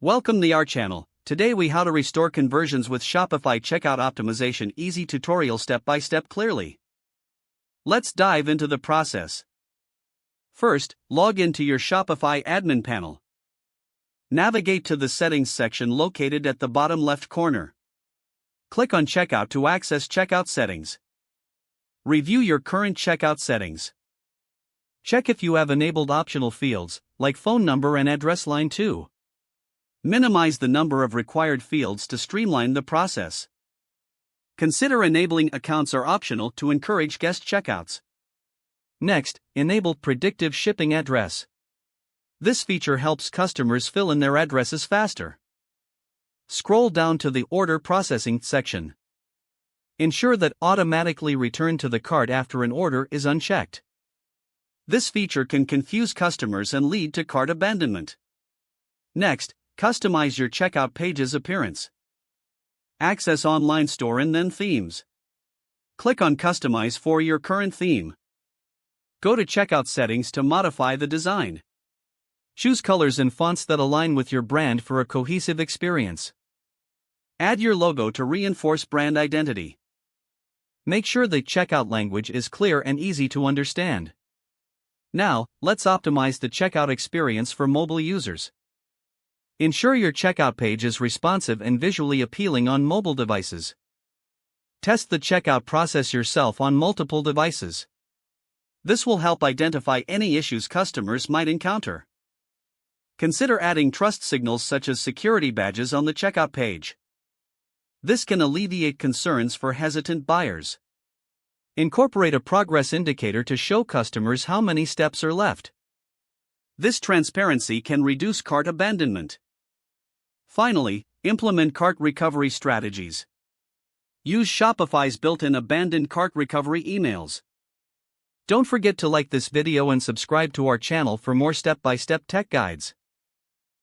Welcome to our channel. Today we how to restore conversions with Shopify checkout optimization easy tutorial step by step clearly. Let's dive into the process. First, log into your Shopify admin panel. Navigate to the settings section located at the bottom left corner. Click on checkout to access checkout settings. Review your current checkout settings. Check if you have enabled optional fields, like phone number and address line too. Minimize the number of required fields to streamline the process. Consider enabling accounts are optional to encourage guest checkouts. Next, enable predictive shipping address. This feature helps customers fill in their addresses faster. Scroll down to the order processing section. Ensure that automatically return to the cart after an order is unchecked. This feature can confuse customers and lead to cart abandonment. Next, customize your checkout page's appearance. Access online store and then themes. Click on Customize for your current theme. Go to Checkout Settings to modify the design. Choose colors and fonts that align with your brand for a cohesive experience. Add your logo to reinforce brand identity. Make sure the checkout language is clear and easy to understand. Now, let's optimize the checkout experience for mobile users. Ensure your checkout page is responsive and visually appealing on mobile devices. Test the checkout process yourself on multiple devices. This will help identify any issues customers might encounter. Consider adding trust signals such as security badges on the checkout page. This can alleviate concerns for hesitant buyers. Incorporate a progress indicator to show customers how many steps are left. This transparency can reduce cart abandonment. Finally, implement cart recovery strategies. Use Shopify's built-in abandoned cart recovery emails. Don't forget to like this video and subscribe to our channel for more step-by-step tech guides.